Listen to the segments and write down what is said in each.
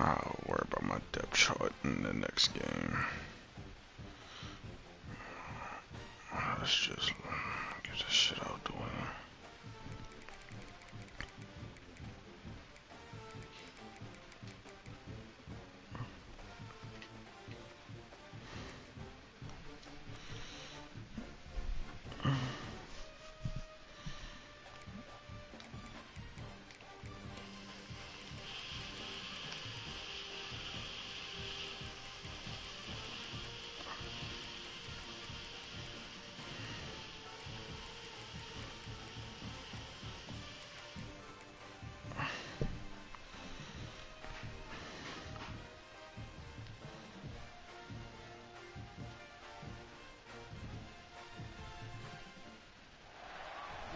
I'll worry about my depth chart in the next game. Let's just get this shit out the way.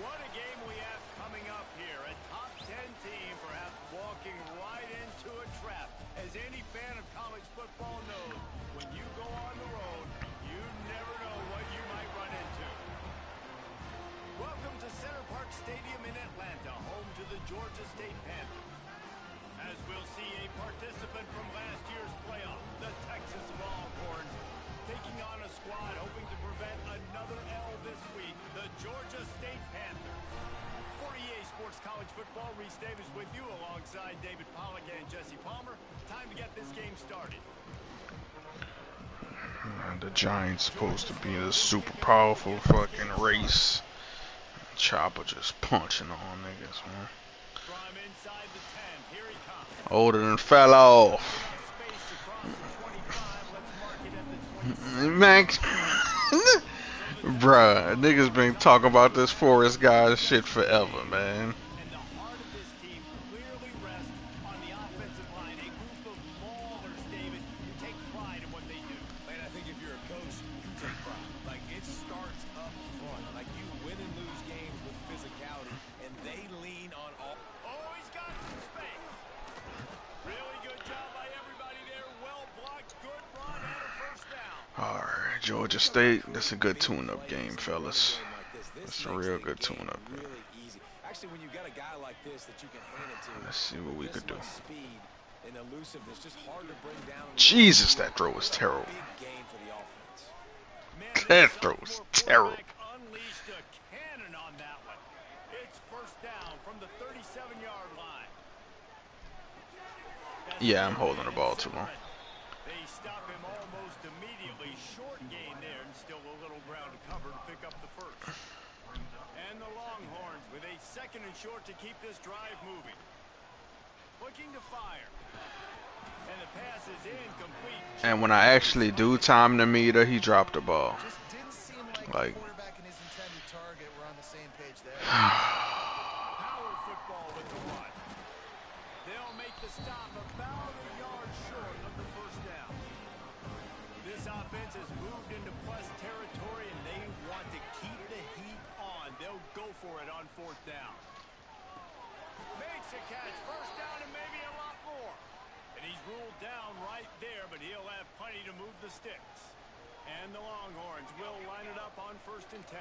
What a game we have coming up here. A top 10 team perhaps walking right into a trap. As any fan of college football knows, when you go on the road, you never know what you might run into. Welcome to Center Parc Stadium in Atlanta, home to the Georgia State Panthers. As we'll see a participant from last year's playoff, the Texas Longhorns, taking on a squad hoping to prevent another L this week, the Georgia State Panthers. For EA Sports College Football, Reese Davis with you alongside David Pollack and Jesse Palmer. Time to get this game started. The Giants supposed to be a super powerful fucking race. Chopper just punching on niggas, man. From inside the 10, here he comes. Odin fell off. Space across the 25, let's mark it at the 26. Man, bruh, niggas been talking about this Forrest Gump shit forever, man. And the heart of this team clearly rests on the offensive line. A group of maulers, David, who take pride in what they do. And I think if you're a coach, you take pride. Like, it starts up front. Like, you win and lose games with physicality, and they lean on all. Oh, he's got some space. Really good job by everybody there. Well blocked, good run, and a first down. Alright, Georgia State, that's a good tune-up game, fellas. That's a real good tune-up. Really easy. Actually, when you got a guy like this that you can hand it to, Let's see what we could do. speed and elusiveness, just hard to bring down. Jesus, that throw was terrible. Big game for the offense. Man, That this throw was sophomore terrible. quarterback unleashed a cannon on that one. It's first down from the 37-yard line. Yeah, I'm holding the ball too long. They stop him almost immediately. Short gain there, and still a little ground to cover to pick up the first. And the Longhorns with a second and short to keep this drive moving. Looking to fire. And the pass is incomplete. And when I actually do time the meter, he dropped the ball. Just didn't seem Like- the quarterback and his intended target were on the same page there. Power football with the run. They'll make the stop about a yard short of the first down. This offense has moved into plus territory, and they want to keep the heat on. They'll go for it on fourth down. Makes a catch, first down, and maybe a lot more. And he's ruled down right there, but he'll have plenty to move the sticks. And the Longhorns will line it up on first and 10.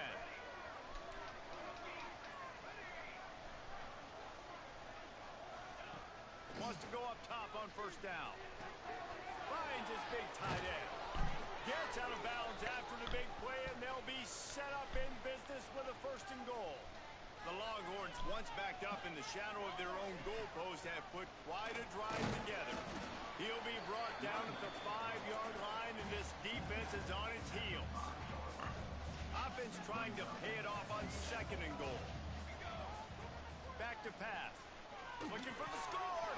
Wants to go up top on first down. Finds his big tight end. Gets out of bounds after the big play, and they'll be set up in business with a first and goal. The Longhorns, once backed up in the shadow of their own goalpost, have put quite a drive together. He'll be brought down at the 5-yard line, and this defense is on its heels. Offense trying to pay it off on second and goal. Back to pass. Looking for the score.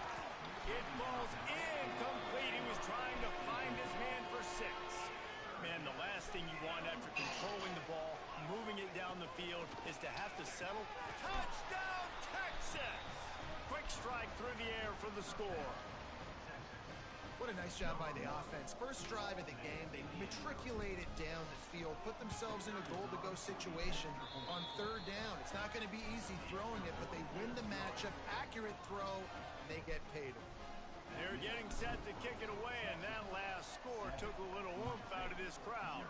It falls incomplete. He was trying to find his man for 6. Man, the last thing you want after controlling the ball, moving it down the field, is to have to settle. Touchdown, Texas! Quick strike through the air for the score. What a nice job by the offense. First drive of the game, they matriculated down the field, put themselves in a goal-to-go situation on third down. It's not going to be easy throwing it, but they win the matchup. Accurate throw, and they get paid. They're getting set to kick it away, and that last score took a little oomph out of this crowd.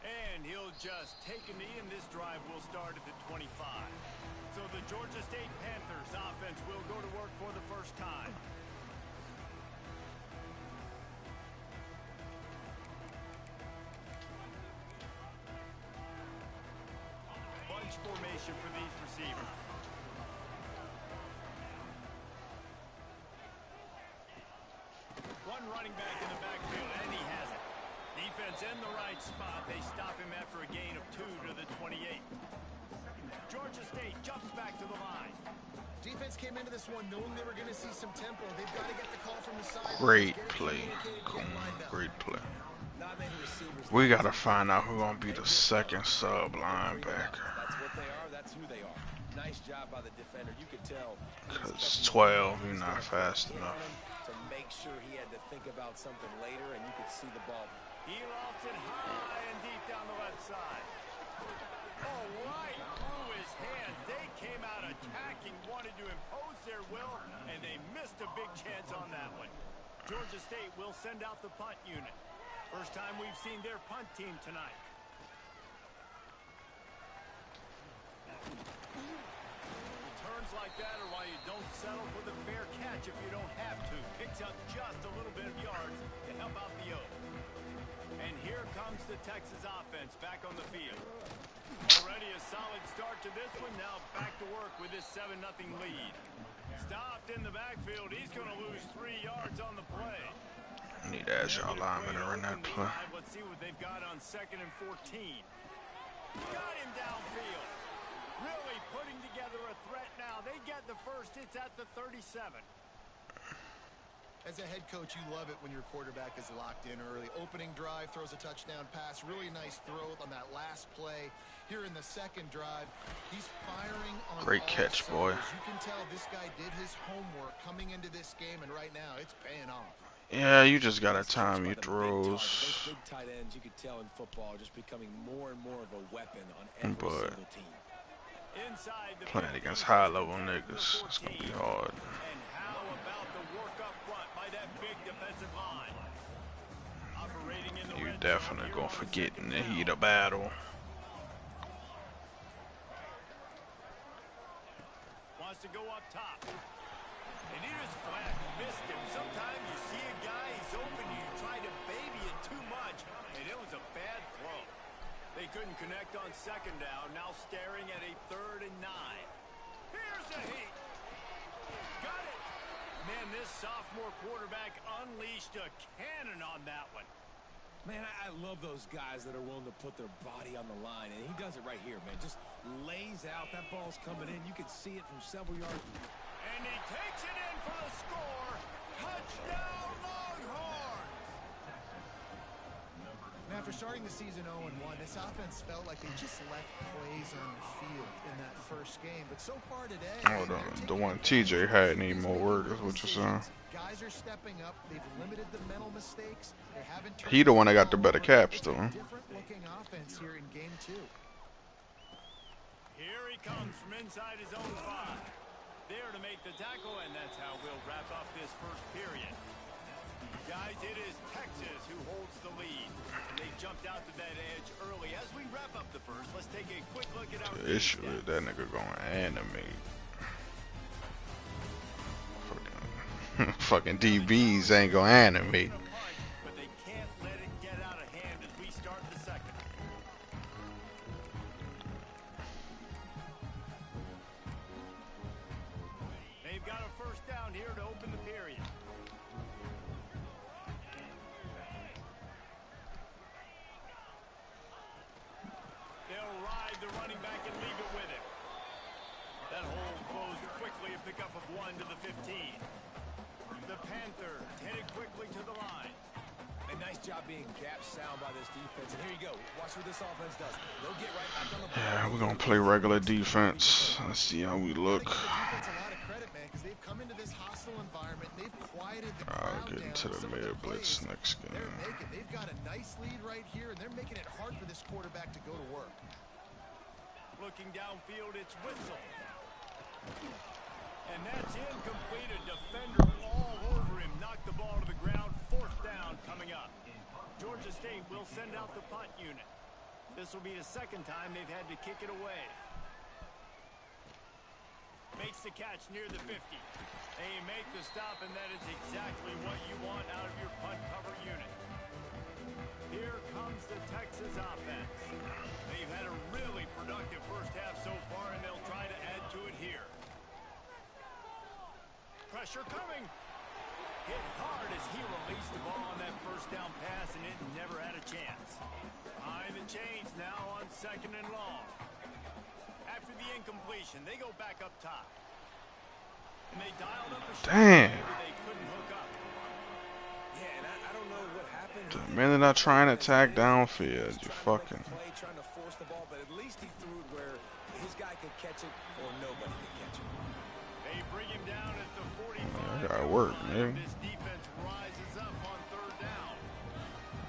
And he'll just take a knee, and this drive will start at the 25. So the Georgia State Panthers offense will go to work for the first time. Bunch formation for these receivers. One running back in the backfield, and he has it. Defense in the right spot. They stop him after a gain of 2 to the 28. Georgia State jumps back to the line. Defense came into this one knowing they were going to see some tempo. They've got to get the call from the side. Great play. Great play. We got to find out who's going to be the second sub linebacker. That's what they are. That's who they are. Nice job by the defender. You could tell. Because 12, you're not fast enough. To make sure he had to think about something later, and you could see the ball. He lost it high and deep down the left side. Oh, right through his hands. They came out attacking, wanted to impose their will, and they missed a big chance on that one. Georgia State will send out the punt unit. First time we've seen their punt team tonight. Returns like that are why you don't settle for the fair catch if you don't have to. Picks up just a little bit of yards to help out the O. And here comes the Texas offense back on the field. Already a solid start to this one. Now back to work with this 7-0 lead. Stopped in the backfield. He's going to lose 3 yards on the play. Need to ask y'all linemen to run that play. Let's see what they've got on 2nd and 14. Got him downfield. Really putting together a threat now. They get the first. It's at the 37. As a head coach, you love it when your quarterback is locked in early. Opening drive, throws a touchdown pass. Really nice throw on that last play. Here in the second drive, he's firing on Great catch, boy. You can tell this guy did his homework coming into this game, and right now it's paying off. Yeah, you just got to time your throws. Those big tight ends, you could tell in football, just becoming more and more of a weapon on every single team. Playing against high-level niggas, it's going to be hard. And how about the work up front by that big defensive line? Operating in the You're red definitely zone going to here on forget in the 2nd heat down. of battle. Wants to go up top. And he just flat missed him. Sometimes you see a guy, he's open, you try to baby it too much, and it was a bad throw. They couldn't connect on 2nd down, now staring at a 3rd and 9. Here's a heat. Got it. Man, this sophomore quarterback unleashed a cannon on that one. Man, I love those guys that are willing to put their body on the line, and he does it right here, man. Just lays out. That ball's coming in. You can see it from several yards. And he takes it in for the score. Touchdown, Longhorns! Now, after starting the season 0-1, this offense felt like they just left plays on the field in that first game. But so far today, Oh, the one TJ had need more work, is what you're saying. Guys are stepping up. They've limited the mental mistakes. They haven't. He the one that got the better caps, though. Different looking offense here in game 2. Here he comes from inside his own 5. There to make the tackle, and that's how we'll wrap up this first period. Guys, it is Texas who holds the lead. They jumped out to that edge early. As we wrap up the first, let's take a quick look at our The issue is that nigga gonna animate. Fucking DBs ain't gonna animate. But they can't let it get out of hand as we start the second. They've got a first down here to open the period. They'll ride the running back and leave it with him. That hole closed quickly, a pickup of 1 to the 15. The Panthers headed quickly to the line. A nice job being gap sound by this defense. And here you go. Watch what this offense does. They'll get right back on the ball. Yeah, we're gonna play regular defense. Let's see how we look. I'll get into the mid blitz next game. They've got a nice lead right here, and they're making it hard for this quarterback to go to work. Looking downfield, it's Whistle. And that's incomplete. A defender all over him. Knocked the ball to the ground. 4th down coming up. Georgia State will send out the punt unit. This will be the second time they've had to kick it away. Makes the catch near the 50. They make the stop, and that is exactly what you want out of your punt cover unit. Here comes the Texas offense. They've had a really productive first half so far, and they'll try to add to it here. Pressure coming. Hit hard as he released the ball on that first down pass, and it never had a chance. Behind the chains now on 2nd and long. After the incompletion, they go back up top. And they dialed up a shot. Damn. They couldn't hook up. Yeah, and I don't know what happened. The minute I try and attack downfield, you fucking. Trying to force the ball, but at least he threw it where his guy could catch it or nobody could catch it. They bring him down at the 45. I gotta work, man. This defense rises up on 3rd down.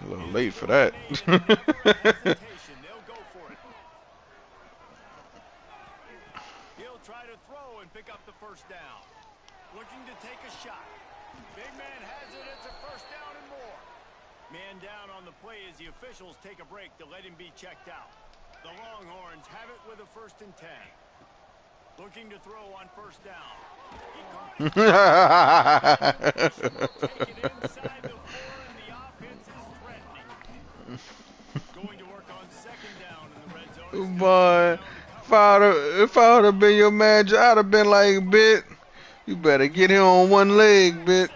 A little late for that. They'll go for it. He'll try to throw and pick up the first down. Looking to take a shot. Big man has it. It's a first down and more. Man down on the play as the officials take a break to let him be checked out. The Longhorns have it with a 1st and 10. Looking to throw on 1st down. He caught it. Take it inside the 4, and the offense is threatening. Going to work on 2nd down in the red zone. Boy, if I would have been your manager, I'd have been like, "Bit, you better get him on one leg, bit."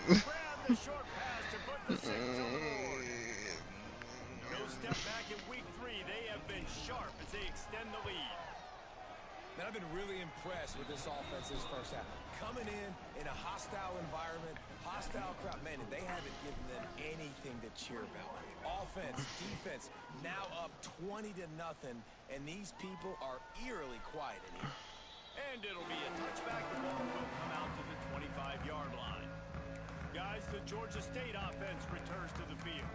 Grab the short pass to put the Saints on the board. No step back in week 3. They have been sharp as they extend the lead. Man, I've been really impressed with this offense this first half. Coming in a hostile environment, hostile crowd, man, and they haven't given them anything to cheer about. Offense, defense, now up 20-0, and these people are eerily quiet in here. And it'll be a touchback. The ball will come out to the 25-yard line. Guys, the Georgia State offense returns to the field.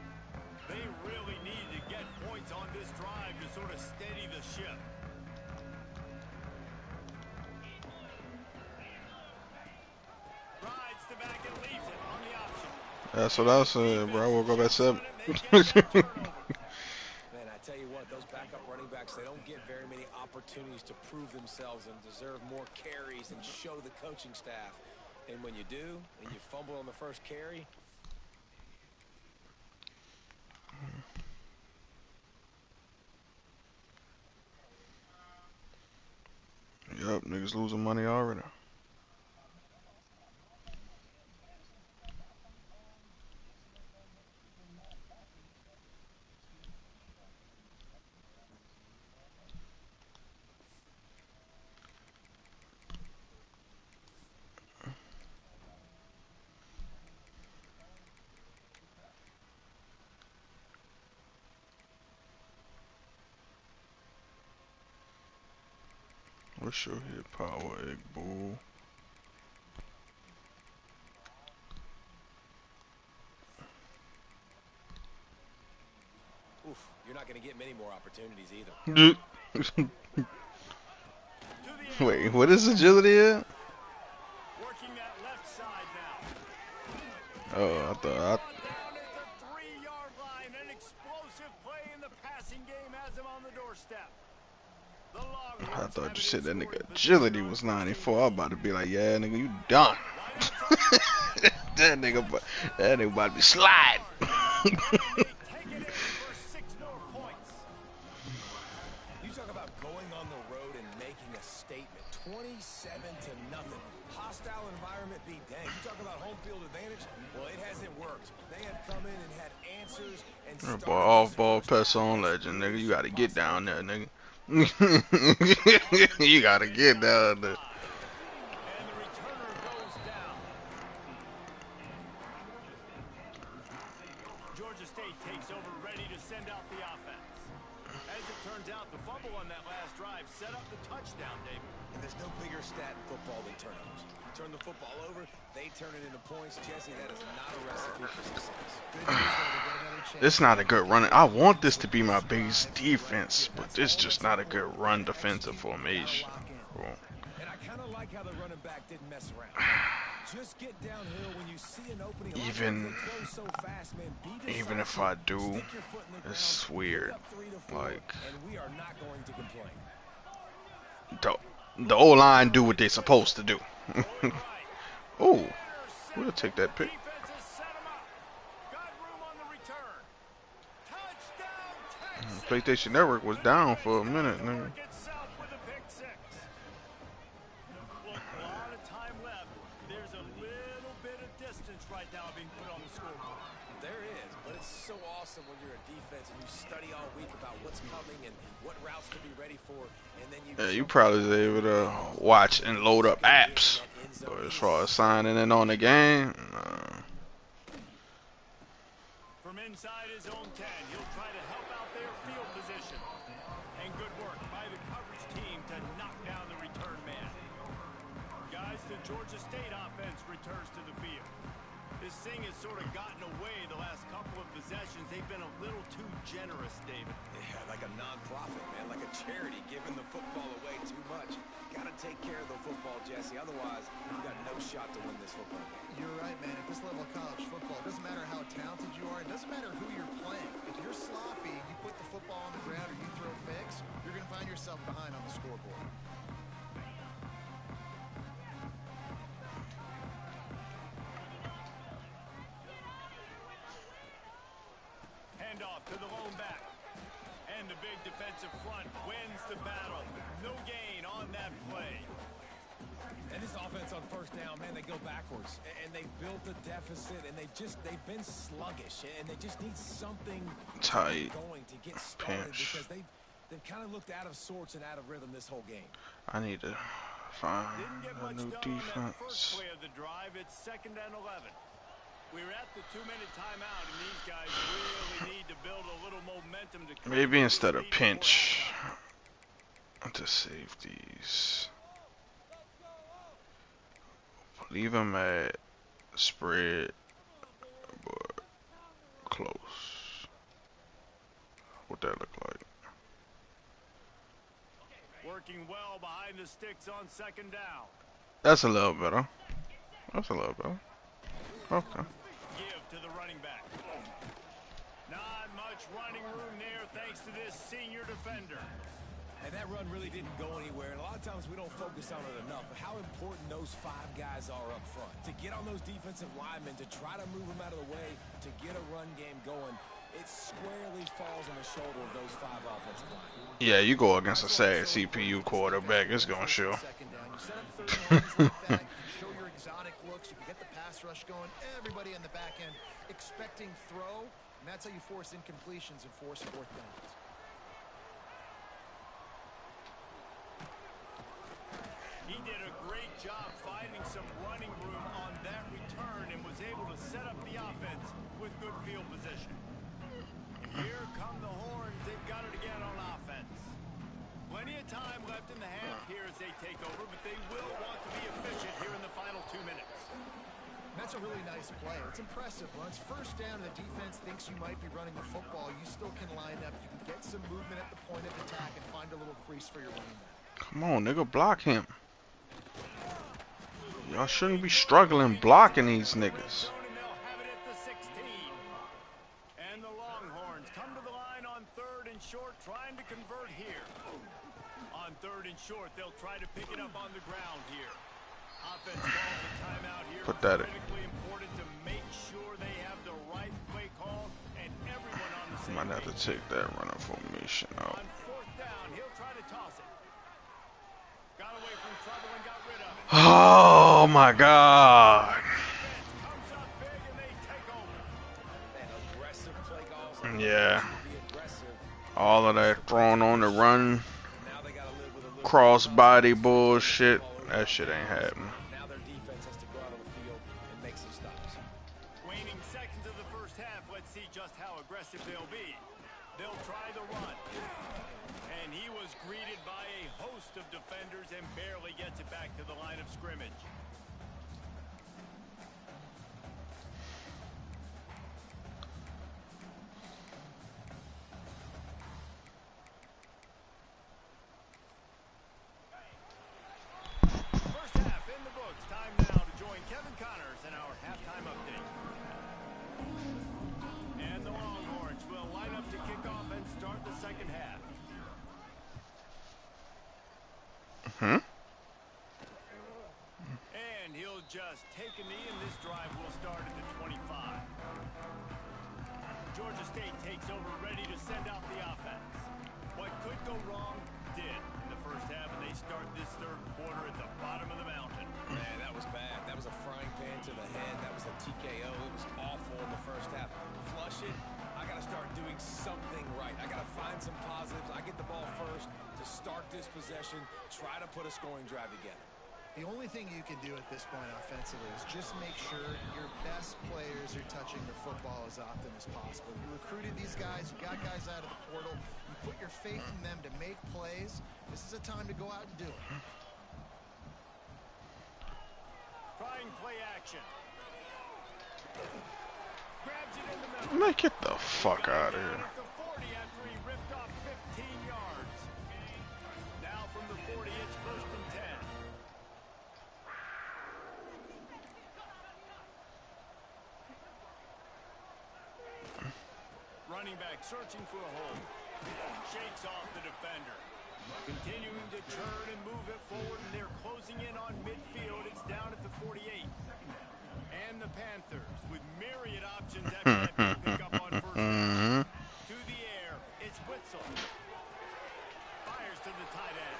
They really need to get points on this drive to sort of steady the ship. Rides the back and leaves it on the option. That's what I said, bro. I woke up at 7. Man, I tell you what, those backup running backs, they don't get very many opportunities to prove themselves and deserve more carries and show the coaching staff. And when you do, and you fumble on the first carry, Yup, niggas losing money already. What's your hit power, egg bull? oof, you're not going to get many more opportunities either. Wait, what is agility at? Working that left side now. Oh, I thought Down at the 3-yard line. An explosive play in the passing game has him on the doorstep. The I thought you said that nigga agility was 94. I was about to be like, yeah, nigga, you done. that nigga about to be slide. You talk about going on the road and making a statement. 27-0. Hostile environment beat dang. You talk about home field advantage. Well, it hasn't worked. They have come in and had answers and Boy, off ball pass on legend, nigga. You gotta get down there, nigga. You gotta get down there. And the returner goes down. Georgia State takes over, ready to send out the offense. As it turns out, the fumble on that last drive set up the touchdown, David. And there's no bigger stat in football than turnovers. You turn the football over, they turn it into points. Jesse, that is not a recipe for success. Good news, though, they get another chance. It's not a good run. I want this to be my base defense, but it's just not a good run defensive formation. Cool. And I kind of like how the running back didn't mess around. Just get downhill when you see an opening. Even if I do, it's weird. Like, and we are not going to complain. the O-line do what they supposed to do. Oh, we'll take that pick. PlayStation Network was down for a minute, nigga. So awesome when you're a defense and you study all week about what's coming and what routes to be ready for, and then you probably was able to watch and load up apps, but as far as signing in on the game, from inside his own 10, he'll try to help out their field position, and good work by the coverage team to knock down the return man. Guys, the Georgia State offense returns to the field. This thing has sort of gotten away the last couple of possessions. They've been a little too generous, David. Yeah, like a non-profit, man, like a charity, giving the football away too much. Got to take care of the football, Jesse. Otherwise, you got no shot to win this football game. You're right, man. At this level of college football, it doesn't matter how talented you are. It doesn't matter who you're playing. If you're sloppy, you put the football on the ground or you throw picks, you're going to find yourself behind on the scoreboard. Handoff to the lone back. And the big defensive front wins the battle. No gain on that play. And this offense on first down, man, they go backwards. And they built a deficit, and they've been sluggish. And they just need something tight going to get started because they've kind of looked out of sorts and out of rhythm this whole game. I need to find a new defense. First play of the drive, it's 2nd and 11. We're at the 2-minute timeout, and these guys really need to build a little momentum to maybe instead of pinch to safeties, leave them at spread but close. What that look like? Working well behind the sticks on 2nd down. That's a little better. That's a little better. Okay. Give to the running back. Not much running room there thanks to this senior defender. And that run really didn't go anywhere. And a lot of times we don't focus on it enough. But how important those 5 guys are up front. To get on those defensive linemen, to try to move them out of the way, to get a run game going, it squarely falls on the shoulder of those 5 offensive linemen. Yeah, you go against a sad CPU quarterback, it's going to show. Show your exotic looks. You can get the pass rush going. Everybody in the back end expecting throw, and that's how you force incompletions and force 4th downs. He did a great job finding some running room on that return and was able to set up the offense with good field position. And here come the horns. They've got it again on offense. Plenty of time left in the half here as they take over, but they will want to be efficient here in the final 2 minutes. That's a really nice play. It's impressive. Once first down and the defense thinks you might be running the football, you still can line up. You can get some movement at the point of attack and find a little crease for your running back. Come on, nigga, block him. Y'all shouldn't be struggling blocking these niggas. And the Longhorns come to the line on 3rd and short, trying to convert here. On 3rd and short, they'll try to pick it up on the ground here. Offense calls a timeout here. Pathetic. Critically important to make sure they have the right play call and everyone on the same Might have to take that running formation out. On 4th down, he'll try to toss it. Got away from trouble and got rid of it. Oh my God. Comes up big and they take over. And aggressive play calls. Yeah. Be aggressive. All of that throwing on the run, Now they got to live with a little crossbody bullshit. That shit ain't happening. Now their defense has to go out on the field and make some stops. Waning seconds of the first half. Let's see just how aggressive they'll be. They'll try the run. And he was greeted by a host of defenders and barely gets it back to the line of scrimmage. Longhorns will line up to kick off and start the second half. And he'll just take a knee, and this drive will start at the 25. Georgia State takes over, ready to send out the offense. What could go wrong did in the first half, and they start this third quarter at the bottom of the mountain. Man, that was bad. That was a frying pan to the head. That was a TKO. It was awful in the first half. Flush it. I got to start doing something right. I got to find some positives. I get the ball first to start this possession, try to put a scoring drive together. The only thing you can do at this point offensively is just make sure your best players are touching the football as often as possible. You recruited these guys, you got guys out of the portal, you put your faith in them to make plays. This is a time to go out and do it. Trying play action. Grabs it in the middle. Man, get the fuck out of here. At the 40 after he ripped off 15 yards. Now from the 40, it's first and 10. Running back searching for a hole. Shakes off the defender. Continuing to turn and move it forward, and they're closing in on midfield. It's down at the 48. And the Panthers with myriad options after that big pickup on first down. To the air, it's Witzel. Fires to the tight end.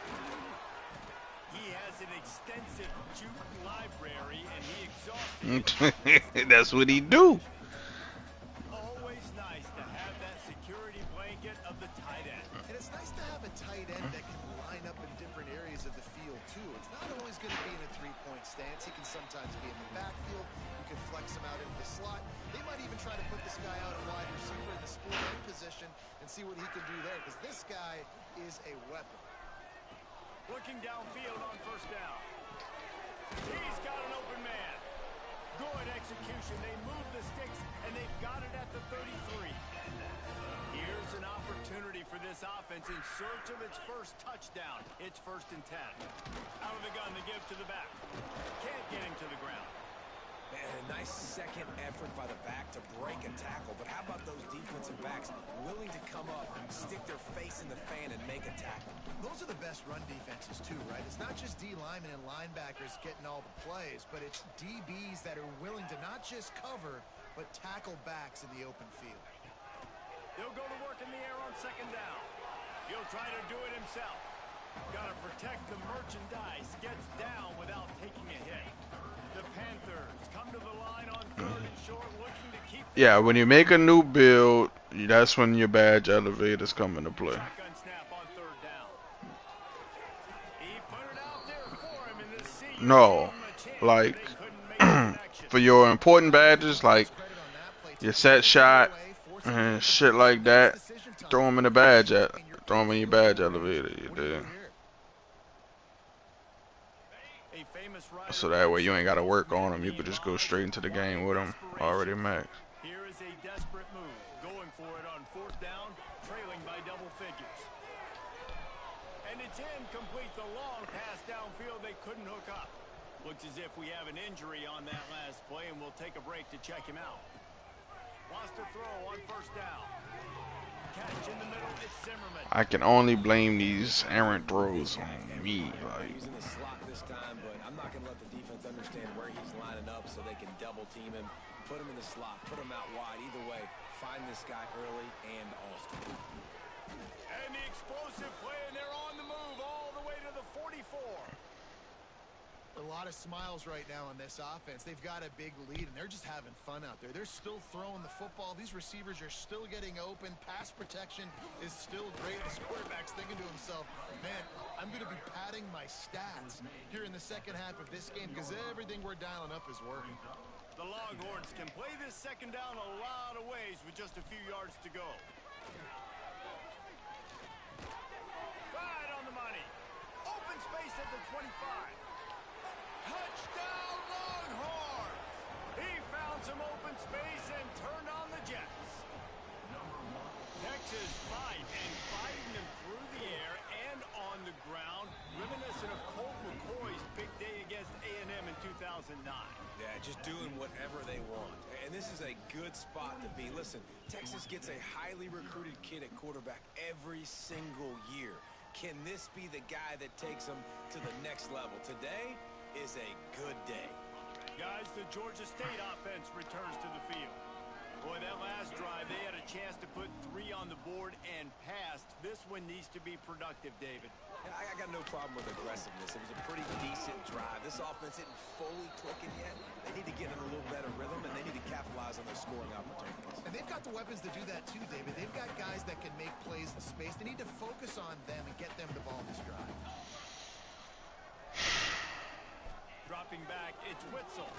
He has an extensive juke library, and he exhausts it. That's what he do. Always nice to have that security blanket of the tight end. And it's nice to have a tight end that can line up in different areas of the field, too. It's not always going to be in a three-point stance. He can sometimes be in the backfield. You can flex him out into the slot. They might even try to put this guy out at wide receiver in the split end position and see what he can do there, because this guy is a weapon. Looking downfield on first down. He's got an open man. Good execution. They move the sticks, and they've got it at the 33. Here's an opportunity for this offense in search of its first touchdown. It's first and 10. Out of the gun to give to the back. Can't get him to the ground. Man, a nice second effort by the back to break a tackle. But how about those defensive backs willing to come up, stick their face in the fan, and make a tackle? Those are the best run defenses, too, right? It's not just D linemen and linebackers getting all the plays, but it's DBs that are willing to not just cover, but tackle backs in the open field. He'll go to work in the air on second down. He'll try to do it himself. Got to protect the merchandise. Gets down without taking a hit. The Panthers come to the line on third and short, looking to keep. Yeah, when you make a new build, that's when your badge elevators come into play. Shotgun snap on third down. He put it out there for him in the seat. No, like for your important badges, like your set shot and shit like that, throw them in the badge throw them in your badge elevator. You did. So that way you ain't got to work on them. You could just go straight into the game with them already maxed. Here is a desperate move, going for it on fourth down, trailing by double figures. And it's incomplete. The long pass downfield, they couldn't hook up. Looks as if we have an injury on that last play, and we'll take a break to check him out. Wants to throw on first down. Catch in the middle, it's Zimmerman. I can only blame these errant throws on me. Like, Using the slot this time, but I'm not going to let the defense understand where he's lining up so they can double team him, put him in the slot, put him out wide. Either way, find this guy early and often. And the explosive play, and they're on the move all the way to the 44. A lot of smiles right now on this offense. They've got a big lead, and they're just having fun out there. They're still throwing the football. These receivers are still getting open. Pass protection is still great. This quarterback's thinking to himself, man, I'm going to be padding my stats here in the second half of this game because everything we're dialing up is working. The Longhorns can play this second down a lot of ways with just a few yards to go. Right on the money. Open space at the 25. Touchdown Longhorns! He found some open space and turned on the Jets. Texas fighting them through the air and on the ground, reminiscent of Colt McCoy's big day against A&M in 2009. Yeah, just doing whatever they want. And this is a good spot to be. Listen, Texas gets a highly recruited kid at quarterback every single year. Can this be the guy that takes them to the next level? Today is a good day. Guys, the Georgia State offense returns to the field. Boy, that last drive, they had a chance to put 3 on the board and passed. This one needs to be productive, David. Yeah, I got no problem with aggressiveness. It was a pretty decent drive. This offense isn't fully clicking yet. They need to get in a little better rhythm, and they need to capitalize on their scoring opportunities. And they've got the weapons to do that too, David. They've got guys that can make plays in space. They need to focus on them and get them the ball this drive. Dropping back, it's Witzel.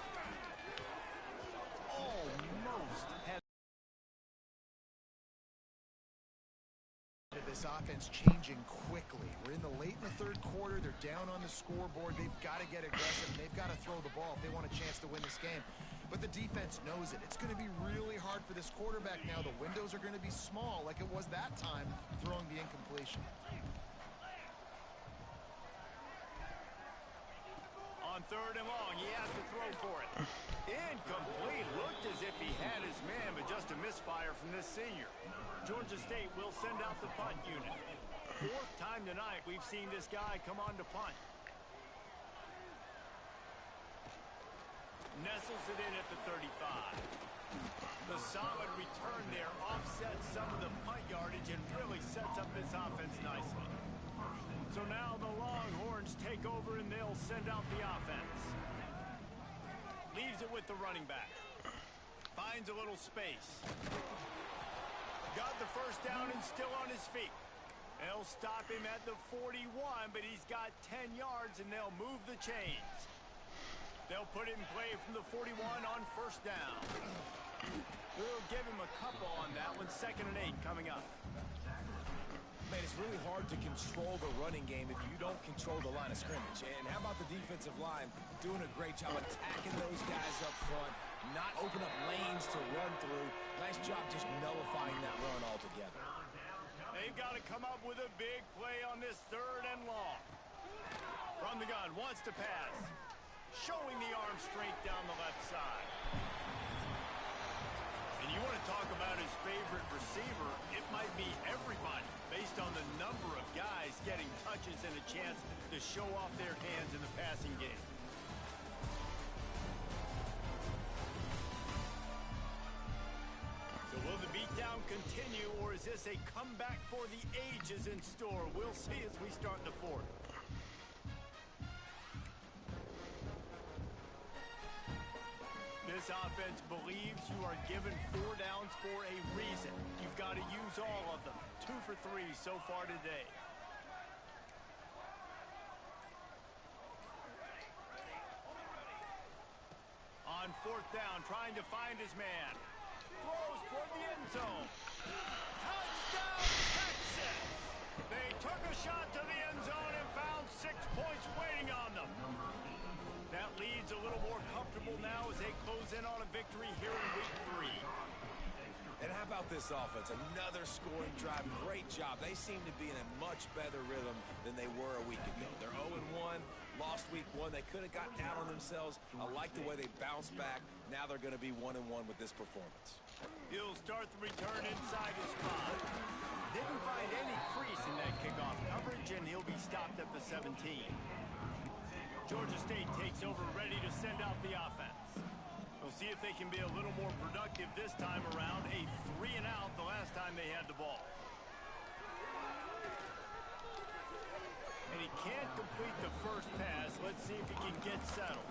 Almost had this offense changing quickly. We're in the late in the third quarter. They're down on the scoreboard. They've got to get aggressive. And they've got to throw the ball if they want a chance to win this game. But the defense knows it. It's going to be really hard for this quarterback now. The windows are going to be small like it was that time throwing the incompletion. on 3rd and long. He has to throw for it. Incomplete. Looked as if he had his man, but just a misfire from this senior. Georgia State will send out the punt unit. 4th time tonight we've seen this guy come on to punt. Nestles it in at the 35. The solid return there offsets some of the punt yardage and really sets up this offense nicely. So now the Longhorns take over and they'll send out the offense. Leaves it with the running back. Finds a little space. Got the first down and still on his feet. They'll stop him at the 41, but he's got 10 yards and they'll move the chains. They'll put it in play from the 41 on 1st down. We'll give him a couple on that one. 2nd and 8 coming up. Man, it's really hard to control the running game if you don't control the line of scrimmage. And how about the defensive line doing a great job attacking those guys up front, not open up lanes to run through. Nice job just nullifying that run altogether. They've got to come up with a big play on this 3rd and long. From the gun, wants to pass. Showing the arm strength down the left side. And you want to talk about his favorite receiver, it might be everybody based on the number of guys getting touches and a chance to show off their hands in the passing game. So will the beatdown continue, or is this a comeback for the ages in store? We'll see as we start the 4th. This offense believes you are given 4 downs for a reason. You've got to use all of them. 2 for 3 so far today. On 4th down, trying to find his man. Throws toward the end zone. Touchdown, Texas! They took a shot to the end zone and found 6 points waiting on them. That leads a little more comfortable now as they close in on a victory here in week 3. And how about this offense? Another scoring drive. Great job. They seem to be in a much better rhythm than they were a week ago. They're 0-1, lost week 1. They could have gotten down on themselves. I like the way they bounced back. Now they're going to be 1-1 with this performance. He'll start the return inside his spot. Didn't find any crease in that kickoff coverage, and he'll be stopped at the 17. Georgia State takes over, ready to send out the offense. We'll see if they can be a little more productive this time around. A 3-and-out the last time they had the ball. And he can't complete the first pass. Let's see if he can get settled.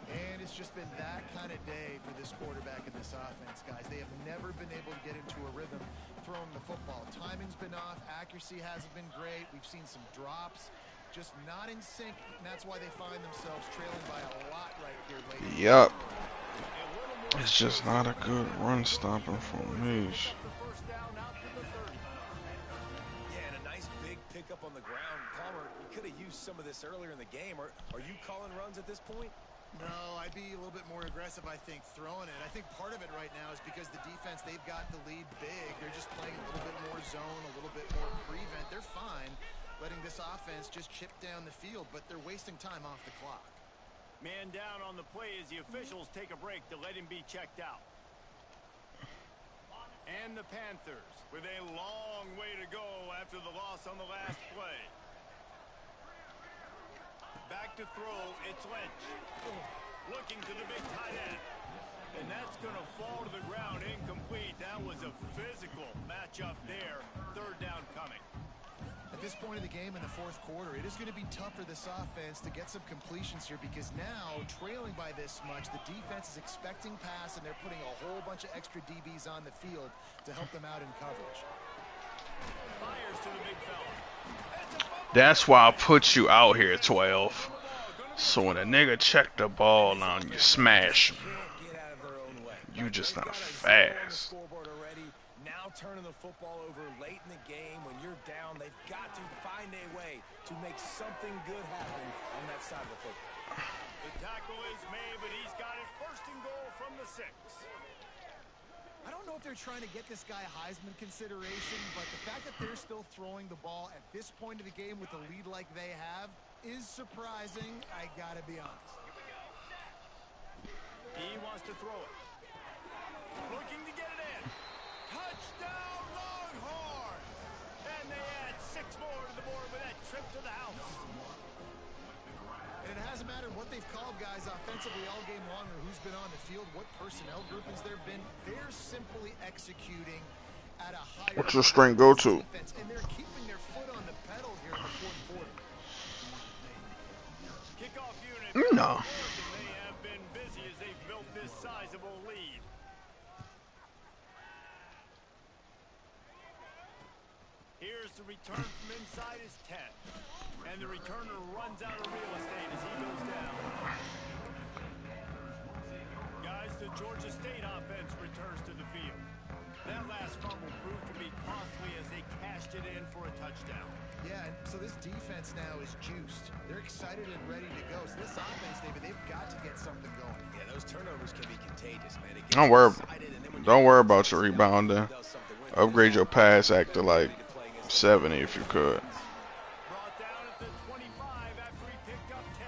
And it's just been that kind of day for this quarterback and this offense, guys. They have never been able to get into a rhythm throwing the football. Timing's been off. Accuracy hasn't been great. We've seen some drops. Just not in sync, and that's why they find themselves trailing by a lot right here late. Yep. It's just not a good run stopping formation. Yeah, and a nice big pickup on the ground. Palmer, you could have used some of this earlier in the game. Are you calling runs at this point? No, I'd be a little bit more aggressive, I think, throwing it. I think part of it right now is because the defense, they've got the lead big. They're just playing a little bit more zone, a little bit more prevent. They're fine letting this offense just chip down the field, but they're wasting time off the clock. Man down on the play as the officials take a break to let him be checked out. And the Panthers with a long way to go after the loss on the last play. Back to throw, it's Lynch. Looking to the big tight end. And that's going to fall to the ground incomplete. That was a physical matchup there. Third down coming. At this point of the game in the fourth quarter, it is going to be tough for this offense to get some completions here because now, trailing by this much, the defense is expecting pass, and they're putting a whole bunch of extra DBs on the field to help them out in coverage. Fires to the big fella. That's why I put you out here, 12. So when a nigga check the ball on you, smash him. You just not fast. Now turning the football over late in the game when you're down, they've got to find a way to make something good happen on that side of the football. The tackle is made, but he's got it first and goal from the 6. I don't know if they're trying to get this guy Heisman consideration, but the fact that they're still throwing the ball at this point of the game with the lead like they have is surprising, I gotta be honest. He wants to throw it. Looking to get it in. Touchdown Longhorn! And they add 6 more to the board with that trip to the house. And it hasn't mattered what they've called guys offensively all game long or who's been on the field, what personnel groupings there have been. They're simply executing at a higher What's your strength go to? defense, and they're keeping their foot on the pedal here in the fourth quarter. Kickoff unit. No. They have been busy as they've built this sizable lead. Here's the return from inside his 10. And the returner runs out of real estate as he goes down. Guys, the Georgia State offense returns to the field. That last fumble proved to be costly as they cashed it in for a touchdown. Yeah, so this defense now is juiced. They're excited and ready to go. So this offense, David, they've got to get something going. Yeah, those turnovers can be contagious, man. Don't worry about your rebounding. Upgrade your pass act to like 70 if you could. Brought down at the 25 after he picked up 10.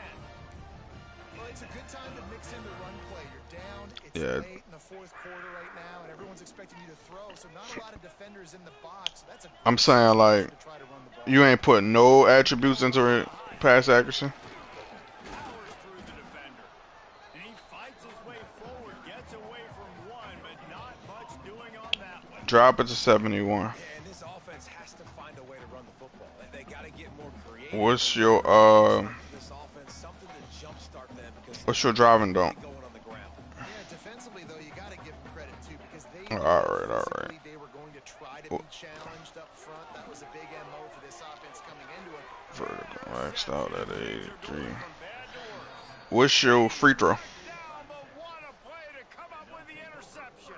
Well, it's a good time to mix in the run play. You're down. It's Yeah. late in the fourth quarter right now, and everyone's expecting you to throw. So not a lot of defenders in the box. So that's a I'm saying, like, to try to run the ball. you ain't putting no attributes into it, pass accuracy. Powers through the defender. And he fights his way forward, gets away from one, but not much doing on that one. Drop it to 71. Yeah, and this offense has to find a way to run the football. They got to get more creative. What's your This offense, something to jumpstart them because what's your driving don't? going on the ground. Yeah, defensively, though, you got to give them credit, too, because they All right. physically, they were going to try to be challenged up front. That was a big MO for this offense coming into it. Vertical maxed out at 83. What's your free throw? Down, but what a play to come up with the interception.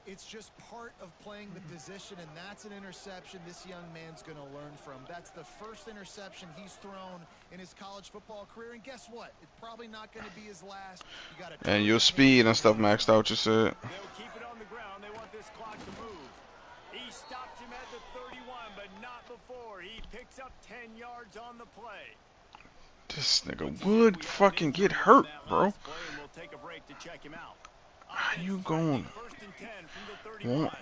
It's just part of playing the position, and that's an interception this young man's going to learn from. That's the first interception he's thrown in his college football career, and guess what? It's probably not going to be his last. You got to And your speed and stuff maxed out, you said? They'll keep it on the ground. They want this clock to move. He stops him at the 31, but not before. He picks up 10 yards on the play. This nigga would fucking get hurt, bro. We'll take a break to check him out. How you going? First and 10 from the 31. Want?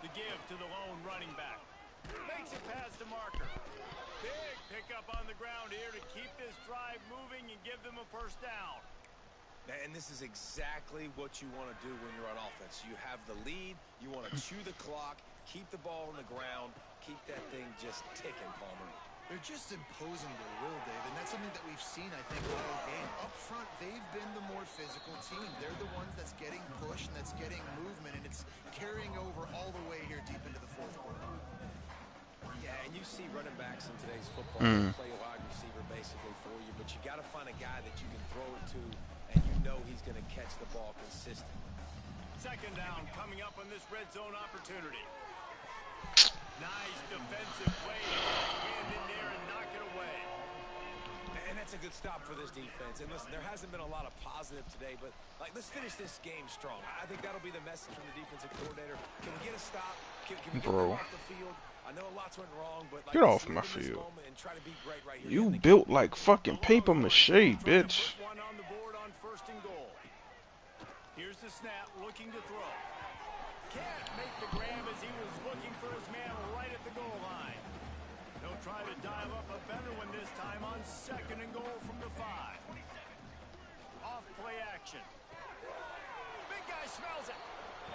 The give to the lone running back. Makes it past the marker. Big pickup on the ground here to keep this drive moving and give them a first down. And this is exactly what you want to do when you're on offense. You have the lead. You want to chew the clock, keep the ball on the ground, keep that thing just ticking, Palmer. They're just imposing their will, Dave, and that's something that we've seen, I think, all game. Up front, they've been the more physical team. They're the ones that's getting pushed and that's getting movement, and it's carrying over all the way here deep into the fourth quarter. Yeah, and you see running backs in today's football they play a wide receiver basically for you, but you got to find a guy that you can throw it to, and you know he's going to catch the ball consistently. Second down coming up on this red zone opportunity. Nice defensive play to hand in there and knock it away. And that's a good stop for this defense. And listen, there hasn't been a lot of positive today, but let's finish this game strong. I think that'll be the message from the defensive coordinator. Can we get a stop? Can we get them off the field? I know lots went wrong, but Get off my field. You built like fucking paper mache, bitch. One on the board on 1st and goal. Here's the snap, looking to throw. Can't make the grab as he was looking for his man right at the goal line. They'll try to dial up a better one this time on 2nd and goal from the 5. Off play action. Big guy smells it.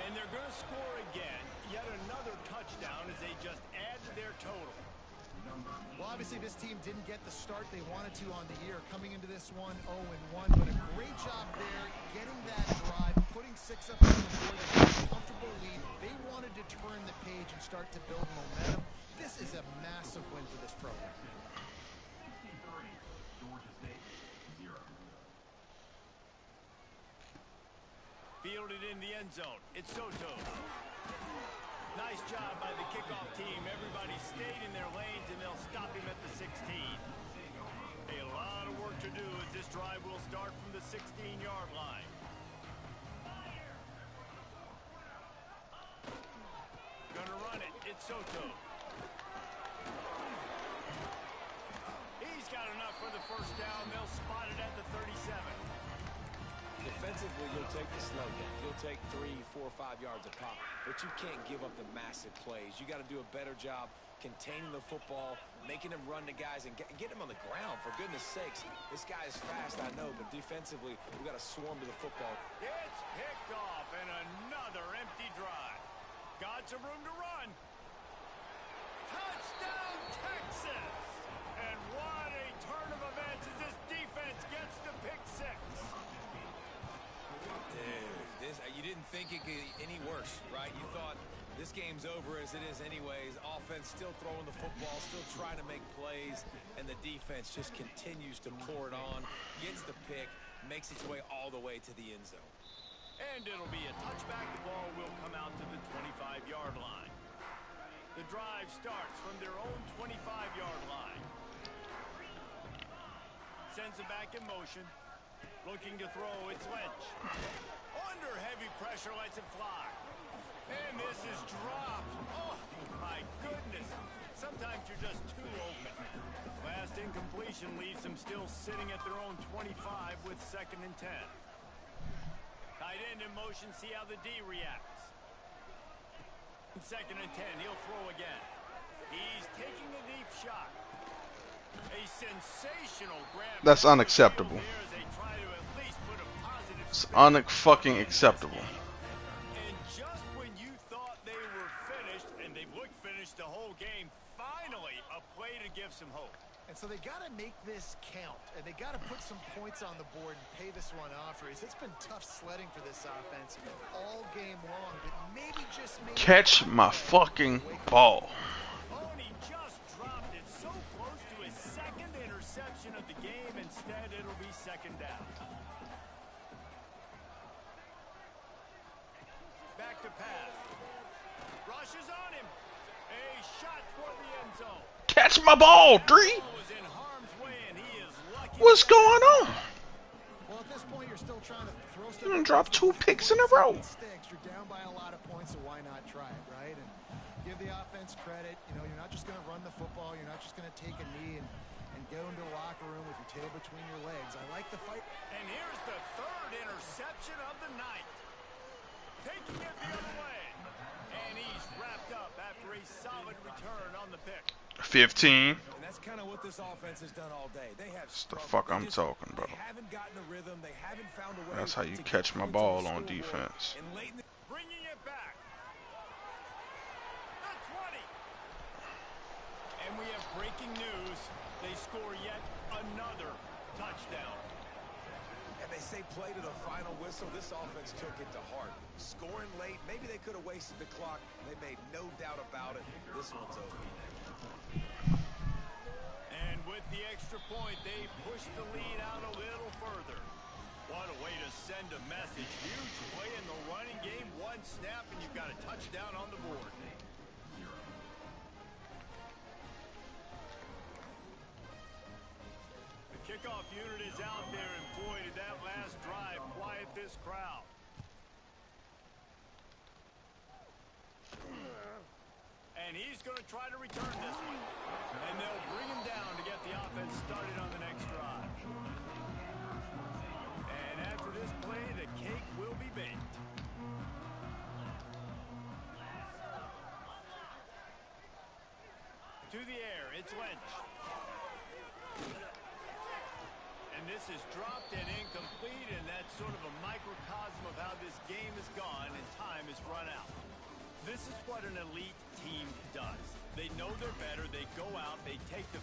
And they're going to score again. Yet another touchdown as they just add to their total. Well, obviously this team didn't get the start they wanted to on the year, coming into this one 0-1, but a great job there, getting that drive, putting 6 up on the board, and a comfortable lead. They wanted to turn the page and start to build momentum. This is a massive win for this program. Fielded in the end zone. It's Soto. Nice job by the kickoff team. Everybody stayed in their lanes, and they'll stop him at the 16. A lot of work to do as this drive will start from the 16-yard line. Gonna run it. It's Soto. He's got enough for the 1st down. They'll spot it at the 37. Defensively, you'll take the slow down. You'll take 3, 4, 5 yards a pop, but you can't give up the massive plays. You got to do a better job containing the football, making him run to guys, and get him on the ground. For goodness sakes, this guy is fast, I know, but defensively, we've got to swarm to the football. It's picked off, and another empty drive. Got some room to run. Touchdown, Texas! And what a turn of events as this defense gets the pick 6. Dude, you didn't think it could get any worse, right? You thought this game's over as it is anyways. Offense still throwing the football, still trying to make plays, and the defense just continues to pour it on, gets the pick, makes its way all the way to the end zone. And it'll be a touchback. The ball will come out to the 25-yard line. The drive starts from their own 25-yard line. Sends it back in motion. Looking to throw, it's Lynch. Under heavy pressure, lets it fly. And this is dropped. Oh, my goodness. Sometimes you're just too open. Last incompletion leaves them still sitting at their own 25 with 2nd and 10. Tight end in motion, see how the D reacts. 2nd and 10, he'll throw again. He's taking a deep shot. A sensational grab. That's unacceptable. It's unfucking acceptable. And just when you thought they were finished, and they've looked finished the whole game, finally a play to give some hope. And so they got to make this count, and they got to put some points on the board and pay this one off. It's been tough sledding for this offense all game long, but maybe just catch my fucking ball. Oh, and he just dropped it so close to his 2nd interception of the game. Instead, it'll be 2nd down. Back to pass. Rushes on him. A shot toward the end zone. Catch my ball, 3. What's going on? Well, at this point, you're still trying to throw stuff. You done dropped 2 picks in a row. You're down by a lot of points, so why not try it, right? And give the offense credit. You know, you're not just going to run the football. You're not just going to take a knee and go into the locker room with your tail between your legs. I like the fight. And here's the 3rd interception of the night. Taking it the other way. And he's wrapped up after a solid return on the pick. 15. And that's kind of what this offense has done all day. They have That's the fuck I'm talking about. They haven't gotten a rhythm. They haven't found a way. That's how you catch my ball on defense. Bringing it back. The 20. And we have breaking news. They score yet another touchdown. And they say play to the final whistle. This offense took it to heart. Scoring late. Maybe they could have wasted the clock. They made no doubt about it. This one's over. And with the extra point, they push the lead out a little further. What a way to send a message. Huge play in the running game. 1 snap, and you've got a touchdown on the board. The kickoff unit is out there, and boy, did that last drive quiet this crowd. And he's going to try to return this one. And they'll bring him down to get the offense started on the next drive. And after this play, the cake will be baked. To the air, it's Lynch. And this is dropped and incomplete, and that's sort of a microcosm of how this game has gone and time has run out. This is what an elite team does. They know they're better. They go out. They take the